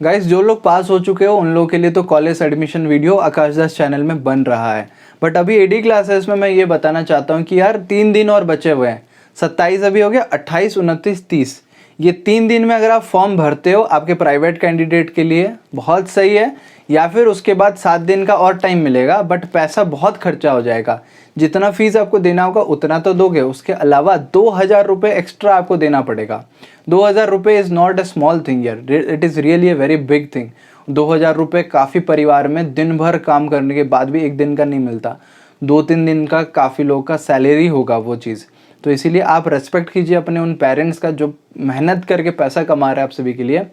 Guys, जो लोग पास हो चुके हो उन लोगों के लिए तो कॉलेज एडमिशन वीडियो आकाश दास चैनल में बन रहा है। बट अभी एडी क्लासेस में मैं ये बताना चाहता हूँ कि यार 3 दिन और बचे हुए हैं। 27 अभी हो गया, 28, 29, 30। ये 3 दिन में अगर आप फॉर्म भरते हो आपके प्राइवेट कैंडिडेट के लिए बहुत सही है, या फिर उसके बाद 7 दिन का और टाइम मिलेगा, बट पैसा बहुत खर्चा हो जाएगा। जितना फीस आपको देना होगा उतना तो दोगे, उसके अलावा 2000 रुपये एक्स्ट्रा आपको देना पड़ेगा। 2000 रुपये is not a small thing यार, it is really a very big thing. 2000 रुपये काफ़ी परिवार में दिन भर काम करने के बाद भी एक दिन का नहीं मिलता। 2-3 दिन का काफ़ी लोगों का सैलरी होगा वो चीज़। तो इसीलिए आप रेस्पेक्ट कीजिए अपने उन पेरेंट्स का जो मेहनत करके पैसा कमा रहे हैं आप सभी के लिए।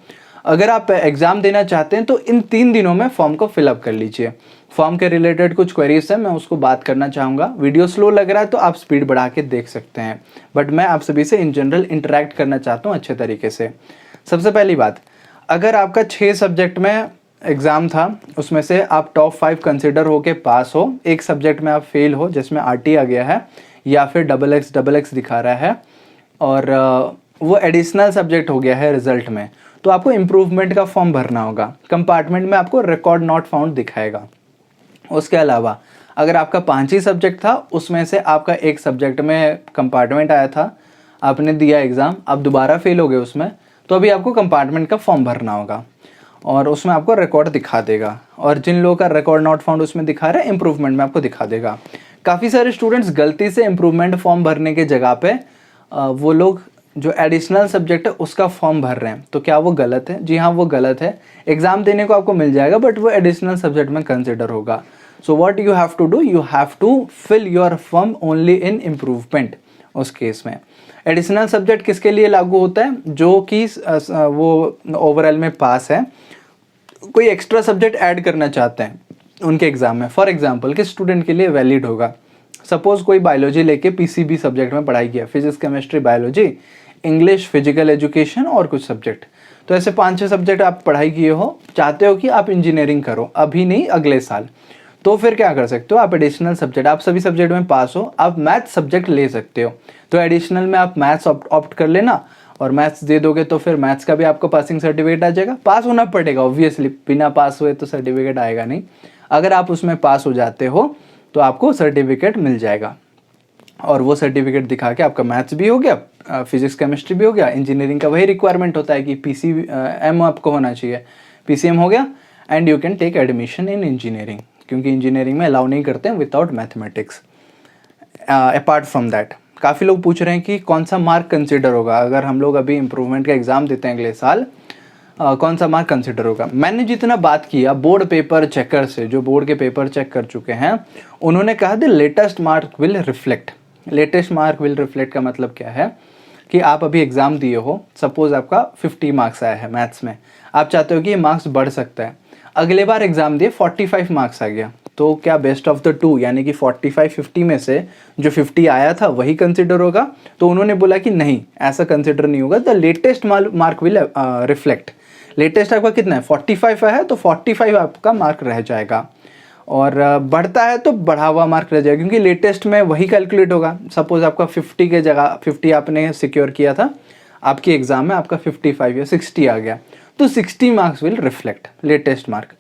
अगर आप एग्ज़ाम देना चाहते हैं तो इन 3 दिनों में फॉर्म को फिलअप कर लीजिए। फॉर्म के रिलेटेड कुछ क्वेरीज है, मैं उसको बात करना चाहूँगा। वीडियो स्लो लग रहा है तो आप स्पीड बढ़ा के देख सकते हैं, बट मैं आप सभी से इन जनरल इंटरेक्ट करना चाहता हूँ अच्छे तरीके से। सबसे पहली बात, अगर आपका 6 सब्जेक्ट में एग्ज़ाम था, उसमें से आप टॉप 5 कंसिडर हो के पास हो, एक सब्जेक्ट में आप फेल हो जिसमें RT आ गया है या फिर XX दिखा रहा है, और वो एडिशनल सब्जेक्ट हो गया है रिजल्ट में, तो आपको इम्प्रूवमेंट का फॉर्म भरना होगा। कंपार्टमेंट में आपको रिकॉर्ड नॉट फाउंड दिखाएगा। उसके अलावा अगर आपका 5 ही सब्जेक्ट था, उसमें से आपका एक सब्जेक्ट में कंपार्टमेंट आया था, आपने दिया एग्ज़ाम, आप दोबारा फेल हो गए उसमें, तो अभी आपको कंपार्टमेंट का फॉर्म भरना होगा और उसमें आपको रिकॉर्ड दिखा देगा। और जिन लोगों का रिकॉर्ड नॉट फाउंड उसमें दिखा रहा है, इम्प्रूवमेंट में आपको दिखा देगा। काफ़ी सारे स्टूडेंट्स गलती से इम्प्रूवमेंट फॉर्म भरने के जगह पे वो लोग जो एडिशनल सब्जेक्ट है उसका फॉर्म भर रहे हैं। तो क्या वो गलत है? जी हाँ, वो गलत है। एग्ज़ाम देने को आपको मिल जाएगा, बट वो एडिशनल सब्जेक्ट में कंसिडर होगा। So what you have to do, you have to fill your form only in improvement. उस केस में एडिशनल सब्जेक्ट किसके लिए लागू होता है? जो कि वो ओवरऑल में पास है, कोई एक्स्ट्रा सब्जेक्ट ऐड करना चाहते हैं उनके एग्ज़ाम में। फॉर एग्जांपल किस स्टूडेंट के लिए वैलिड होगा? सपोज़ कोई बायोलॉजी लेके PCB सब्जेक्ट में पढ़ाई किया, physics, chemistry, biology, English, physical education और कुछ सब्जेक्ट। तो ऐसे 5-6 सब्जेक्ट आप पढ़ाई किए हो, चाहते हो कि आप इंजीनियरिंग करो, अभी नहीं अगले साल, तो फिर क्या कर सकते हो? आप एडिशनल सब्जेक्ट, आप सभी सब्जेक्ट में पास हो, आप मैथ्स सब्जेक्ट ले सकते हो। तो एडिशनल में आप मैथ्स ऑप्ट कर लेना, और मैथ्स दे दोगे तो फिर मैथ्स का भी आपको पासिंग सर्टिफिकेट आ जाएगा। पास होना पड़ेगा ऑब्वियसली, बिना पास हुए तो सर्टिफिकेट आएगा नहीं। अगर आप उसमें पास हो जाते हो तो आपको सर्टिफिकेट मिल जाएगा, और वो सर्टिफिकेट दिखा के आपका मैथ्स भी हो गया, फिजिक्स केमिस्ट्री भी हो गया। इंजीनियरिंग का वही रिक्वायरमेंट होता है कि PCM आपको होना चाहिए, PCM हो गया, and you can take admission in engineering, क्योंकि इंजीनियरिंग में अलाउ नहीं करते हैं without mathematics. Apart from that, काफ़ी लोग पूछ रहे हैं कि कौन सा मार्क कंसिडर होगा अगर हम लोग अभी इम्प्रूवमेंट का एग्ज़ाम देते हैं अगले साल, कौन सा मार्क कंसिडर होगा? मैंने जितना बात किया बोर्ड पेपर चेकर से, जो बोर्ड के पेपर चेक कर चुके हैं, उन्होंने कहा the latest mark will reflect. Latest mark will reflect का मतलब क्या है कि आप अभी एग्ज़ाम दिए हो, सपोज़ आपका 50 मार्क्स आया है मैथ्स में, आप चाहते हो कि ये मार्क्स बढ़ सकता है, अगले बार एग्ज़ाम दिए 45 मार्क्स आ गया, तो क्या बेस्ट ऑफ द 2 यानी कि 45-50 में से जो 50 आया था वही कंसिडर होगा? तो उन्होंने बोला कि नहीं, ऐसा कंसिडर नहीं होगा, the latest mark will reflect. Latest आपका कितना है? 45 है, तो 45 आपका मार्क रह जाएगा, और बढ़ता है तो बढ़ा हुआ मार्क रह जाएगा, क्योंकि लेटेस्ट में वही कैलकुलेट होगा। सपोज आपका 50 के जगह 50 आपने सिक्योर किया था, आपकी एग्ज़ाम में आपका 55 या 60 आ गया, तो 60 marks will reflect latest mark.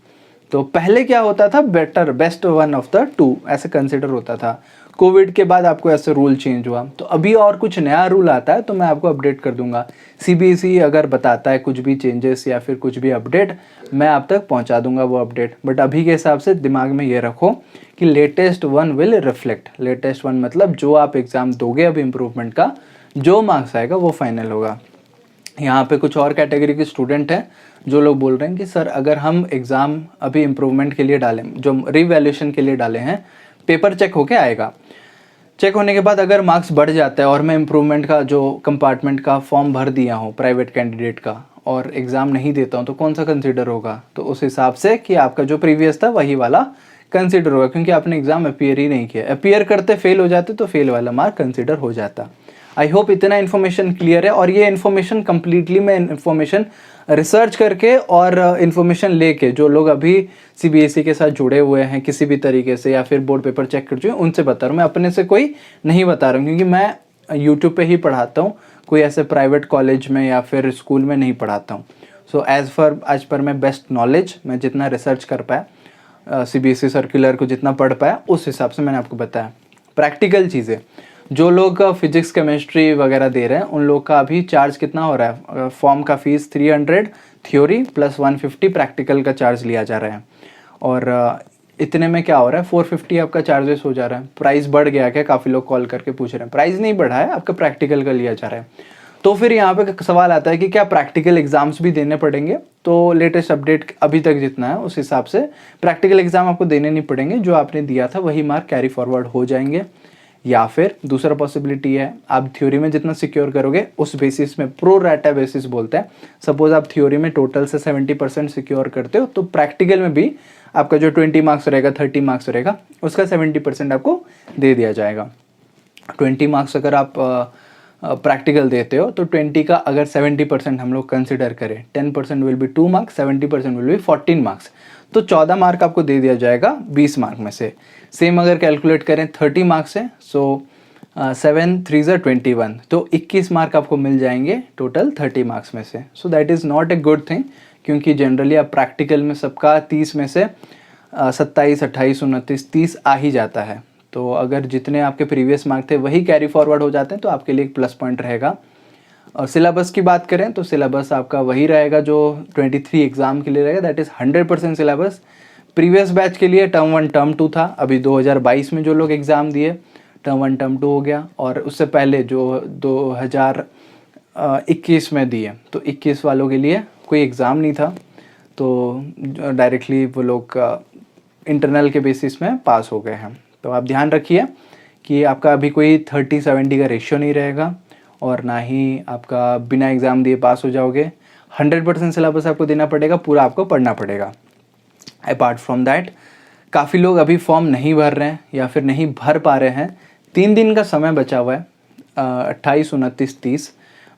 तो पहले क्या होता था? Better, best one of the 2 ऐसे कंसिडर होता था। कोविड के बाद आपको ऐसे रूल चेंज हुआ, तो अभी और कुछ नया रूल आता है तो मैं आपको अपडेट कर दूंगा। CBSE अगर बताता है कुछ भी चेंजेस या फिर कुछ भी अपडेट, मैं आप तक पहुंचा दूंगा वो अपडेट। बट अभी के हिसाब से दिमाग में ये रखो कि latest one will reflect. Latest one मतलब जो आप एग्ज़ाम दोगे अभी इम्प्रूवमेंट का, जो मार्क्स आएगा वो फाइनल होगा। यहाँ पे कुछ और कैटेगरी के स्टूडेंट हैं जो लोग बोल रहे हैं कि सर अगर हम एग्ज़ाम अभी इम्प्रूवमेंट के लिए डालें, जो रिवैल्यूएशन के लिए डाले हैं, पेपर चेक होके आएगा, चेक होने के बाद अगर मार्क्स बढ़ जाता है और मैं इम्प्रूवमेंट का जो कंपार्टमेंट का फॉर्म भर दिया हूँ प्राइवेट कैंडिडेट का, और एग्ज़ाम नहीं देता हूँ, तो कौन सा कंसिडर होगा? तो उस हिसाब से कि आपका जो प्रीवियस था वही वाला कंसिडर होगा, क्योंकि आपने एग्ज़ाम अपीयर ही नहीं किया। अपीयर करते फेल हो जाते तो फेल वाला मार्क कंसिडर हो जाता। आई होप इतना इन्फॉर्मेशन क्लियर है, और ये इन्फॉर्मेशन कम्प्लीटली मैं इन्फॉर्मेशन रिसर्च करके और इन्फॉर्मेशन लेके, जो लोग अभी CBSE के साथ जुड़े हुए हैं किसी भी तरीके से या फिर बोर्ड पेपर चेक कर चुके हैं, उनसे बता रहा हूँ। मैं अपने से कोई नहीं बता रहा हूँ, क्योंकि मैं यूट्यूब पे ही पढ़ाता हूँ, कोई ऐसे प्राइवेट कॉलेज में या फिर स्कूल में नहीं पढ़ाता हूँ। सो आज पर मैं बेस्ट नॉलेज, मैं जितना रिसर्च कर पाया, CBSE सर्कुलर को जितना पढ़ पाया उस हिसाब से मैंने आपको बताया। प्रैक्टिकल चीज़ें, जो लोग फिजिक्स केमिस्ट्री वगैरह दे रहे हैं उन लोग का अभी चार्ज कितना हो रहा है, फॉर्म का फीस 300 थ्योरी प्लस 150 प्रैक्टिकल का चार्ज लिया जा रहा है। और इतने में क्या हो रहा है, 450 आपका चार्जेस हो जा रहा है। प्राइस बढ़ गया क्या, काफ़ी लोग कॉल करके पूछ रहे हैं। प्राइस नहीं बढ़ा है, आपका प्रैक्टिकल का लिया जा रहा है। तो फिर यहाँ पे सवाल आता है कि क्या प्रैक्टिकल एग्जाम्स भी देने पड़ेंगे? तो लेटेस्ट अपडेट अभी तक जितना है उस हिसाब से प्रैक्टिकल एग्जाम आपको देने नहीं पड़ेंगे, जो आपने दिया था वही मार्क कैरी फॉरवर्ड हो जाएंगे। या फिर दूसरा पॉसिबिलिटी है, आप थ्योरी में जितना सिक्योर करोगे उस बेसिस में, प्रो रैटा बेसिस बोलते हैं, सपोज आप थ्योरी में टोटल से 70% सिक्योर करते हो तो प्रैक्टिकल में भी आपका जो 20 मार्क्स रहेगा, 30 मार्क्स रहेगा, उसका 70% आपको दे दिया जाएगा। 20 मार्क्स अगर आप प्रैक्टिकल देते हो तो 20 का अगर 70% हम लोग कंसिडर करें, 10% will be 2 marks, 70% will be 14 marks, तो 14 मार्क आपको दे दिया जाएगा 20 मार्क में से। सेम अगर कैलकुलेट करें 30 मार्क्स है, सो 7 3 21, तो 21 मार्क आपको मिल जाएंगे टोटल 30 मार्क्स में से। So that is not a good thing, क्योंकि जनरली आप प्रैक्टिकल में सबका 30 में से 27 28 29 30 आ ही जाता है। तो अगर जितने आपके प्रीवियस मार्क थे वही कैरी फॉरवर्ड हो जाते हैं तो आपके लिए एक प्लस पॉइंट रहेगा। और सिलेबस की बात करें तो सिलेबस आपका वही रहेगा जो 23 एग्ज़ाम के लिए रहेगा, that is 100% syllabus. Previous batch के लिए टर्म 1 टर्म 2 था, अभी 2022 में जो लोग एग्ज़ाम दिए टर्म 1 टर्म 2 हो गया, और उससे पहले जो 2021 में दिए तो 21 वालों के लिए कोई एग्ज़ाम नहीं था, तो डायरेक्टली वो लोग इंटरनल के बेसिस में पास हो गए हैं। तो आप ध्यान रखिए कि आपका अभी कोई 30-70 का रेशियो नहीं रहेगा, और ना ही आपका बिना एग्ज़ाम दिए पास हो जाओगे। 100% सिलेबस आपको देना पड़ेगा, पूरा आपको पढ़ना पड़ेगा। अपार्ट फ्रॉम दैट, काफ़ी लोग अभी फॉर्म नहीं भर रहे हैं या फिर नहीं भर पा रहे हैं। 3 दिन का समय बचा हुआ है, 28 29 30।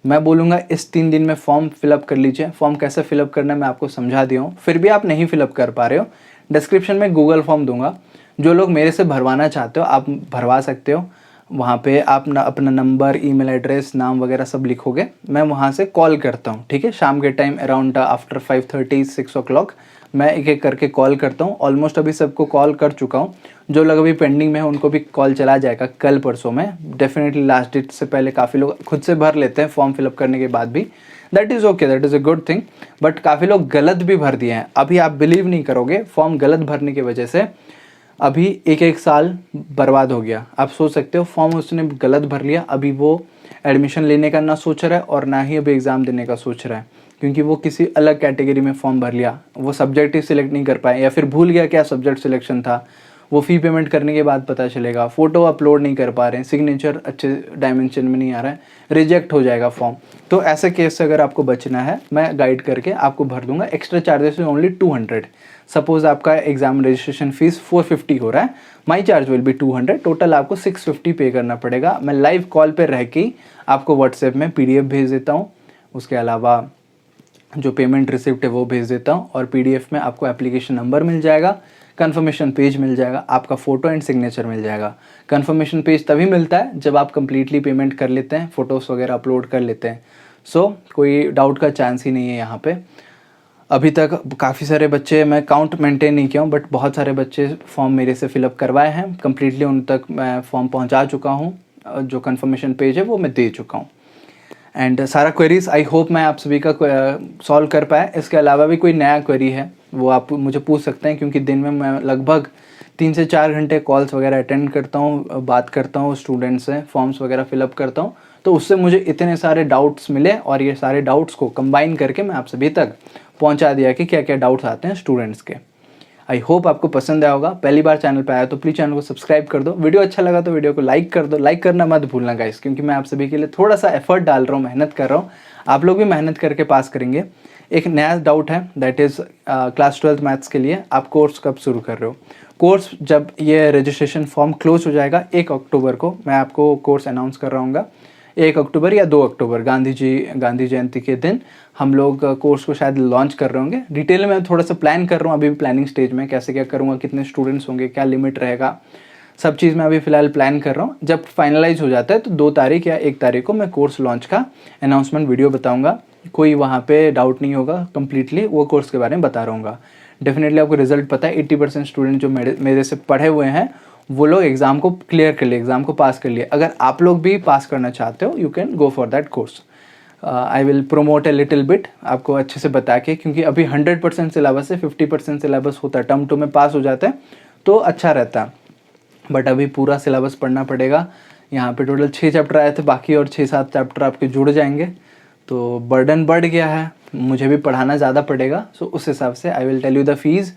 मैं बोलूँगा इस 3 दिन में फॉर्म फिलअप कर लीजिए। फॉर्म कैसे फिलअप करना है मैं आपको समझा दिया हूँ, फिर भी आप नहीं फिलअप कर पा रहे हो, डिस्क्रिप्शन में गूगल फॉर्म दूंगा, जो लोग मेरे से भरवाना चाहते हो आप भरवा सकते हो। वहाँ पे आप अपना नंबर, ईमेल एड्रेस, नाम वगैरह सब लिखोगे, मैं वहाँ से कॉल करता हूँ, ठीक है। शाम के टाइम अराउंड आफ्टर 5:30 6 o'clock मैं एक एक करके कॉल करता हूँ। ऑलमोस्ट अभी सबको कॉल कर चुका हूँ, जो लोग अभी पेंडिंग में है उनको भी कॉल चला जाएगा कल परसों में। डेफिनेटली लास्ट डेट से पहले काफ़ी लोग खुद से भर लेते हैं फॉर्म फिलअप करने के बाद भी, that is okay, that is a good thing. But काफ़ी लोग गलत भी भर दिए हैं। अभी आप बिलीव नहीं करोगे, फॉर्म गलत भरने की वजह से अभी एक साल बर्बाद हो गया। आप सोच सकते हो, फॉर्म उसने गलत भर लिया, अभी वो एडमिशन लेने का ना सोच रहा है और ना ही अभी एग्ज़ाम देने का सोच रहा है, क्योंकि वो किसी अलग कैटेगरी में फॉर्म भर लिया। वो सब्जेक्ट ही सिलेक्ट नहीं कर पाए, या फिर भूल गया क्या सब्जेक्ट सिलेक्शन था, वो फ़ी पेमेंट करने के बाद पता चलेगा। फ़ोटो अपलोड नहीं कर पा रहे हैं, सिग्नेचर अच्छे डायमेंशन में नहीं आ रहा है, रिजेक्ट हो जाएगा फॉर्म। तो ऐसे केस से अगर आपको बचना है, मैं गाइड करके आपको भर दूंगा। एक्स्ट्रा चार्जेस है ओनली 200। सपोज आपका एग्जाम रजिस्ट्रेशन फीस 450 हो रहा है, माई चार्ज विल बी 200, टोटल आपको 650 पे करना पड़ेगा। मैं लाइव कॉल पे रह के आपको व्हाट्सएप में PDF भेज देता हूँ, उसके अलावा जो पेमेंट रिसिप्ट है वो भेज देता हूँ, और PDF में आपको एप्लीकेशन नंबर मिल जाएगा, कन्फर्मेशन पेज मिल जाएगा, आपका फ़ोटो एंड सिग्नेचर मिल जाएगा। कन्फर्मेशन पेज तभी मिलता है जब आप कंप्लीटली पेमेंट कर लेते हैं, फ़ोटोज़ वगैरह अपलोड कर लेते हैं। सो कोई डाउट का चांस ही नहीं है यहाँ पे। अभी तक काफ़ी सारे बच्चे, मैं काउंट मेंटेन नहीं किया हूँ, बट बहुत सारे बच्चे फॉर्म मेरे से फिलअप करवाए हैं, कम्प्लीटली उन तक मैं फॉर्म पहुँचा चुका हूँ, जो कन्फर्मेशन पेज है वो मैं दे चुका हूँ। एंड सारा क्वेरीज आई होप मैं आप सभी का सॉल्व कर पाया। इसके अलावा भी कोई नया क्वेरी है वो आप मुझे पूछ सकते हैं, क्योंकि दिन में मैं लगभग 3 से 4 घंटे कॉल्स वगैरह अटेंड करता हूँ, बात करता हूँ स्टूडेंट्स से, फॉर्म्स वगैरह फिलअप करता हूँ, तो उससे मुझे इतने सारे डाउट्स मिले, और ये सारे डाउट्स को कंबाइन करके मैं आप सभी तक पहुँचा दिया कि क्या क्या डाउट्स आते हैं स्टूडेंट्स के। आई होप आपको पसंद आया होगा। पहली बार चैनल पे आया तो प्लीज़ चैनल को सब्सक्राइब कर दो, वीडियो अच्छा लगा तो वीडियो को लाइक कर दो, लाइक करना मत भूलना गाइस, क्योंकि मैं आप सभी के लिए थोड़ा सा एफर्ट डाल रहा हूँ, मेहनत कर रहा हूँ, आप लोग भी मेहनत करके पास करेंगे। एक नया डाउट है, दैट इज़ क्लास 12 मैथ्स के लिए आप कोर्स कब शुरू कर रहे हो? कोर्स जब ये रजिस्ट्रेशन फॉर्म क्लोज हो जाएगा 1 अक्टूबर को, मैं आपको कोर्स अनाउंस कर रहा हूँ। 1 अक्टूबर या 2 अक्टूबर गांधी जयंती के दिन हम लोग कोर्स को शायद लॉन्च कर रहे होंगे। डिटेल में थोड़ा सा प्लान कर रहा हूँ, अभी भी प्लानिंग स्टेज में, कैसे क्या करूँगा, कितने स्टूडेंट्स होंगे, क्या लिमिट रहेगा, सब चीज़ मैं अभी फ़िलहाल प्लान कर रहा हूँ। जब फाइनलाइज हो जाता है तो 2 तारीख या 1 तारीख को मैं कोर्स लॉन्च का अनाउंसमेंट वीडियो बताऊँगा। कोई वहाँ पे डाउट नहीं होगा, कम्प्लीटली वो कोर्स के बारे में बता रहा हूँ। डेफिनेटली आपको रिजल्ट पता है, 80% स्टूडेंट जो मेरे से पढ़े हुए हैं वो लोग एग्ज़ाम को क्लियर कर लिए, एग्ज़ाम को पास कर लिए। अगर आप लोग भी पास करना चाहते हो, you can go for that course. I will promote a little bit आपको अच्छे से बता के, क्योंकि अभी 100% सिलेबस है, 50% सिलेबस होता है, टर्म 2 में पास हो जाता है तो अच्छा रहता है। बट अभी पूरा सिलेबस पढ़ना पड़ेगा। यहाँ पे टोटल 6 चैप्टर आए थे, बाकी और 6-7 चैप्टर आपके जुड़ जाएंगे, तो बर्डन बढ़ गया है, मुझे भी पढ़ाना ज़्यादा पड़ेगा। सो उस हिसाब से I will tell you the fees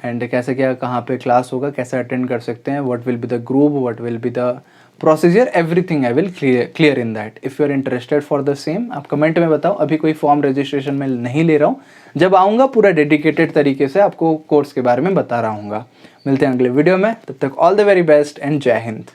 and कैसे क्या कहाँ पे क्लास होगा, कैसे अटेंड कर सकते हैं, what will be the group, what will be the procedure, everything I will clear in that. If you are interested for the same, आप कमेंट में बताओ। अभी कोई फॉर्म रजिस्ट्रेशन में नहीं ले रहा हूँ, जब आऊँगा पूरा डेडिकेटेड तरीके से आपको कोर्स के बारे में बता रहा हूँ। मिलते हैं अगले वीडियो में, तब तक all the very best and जय हिंद।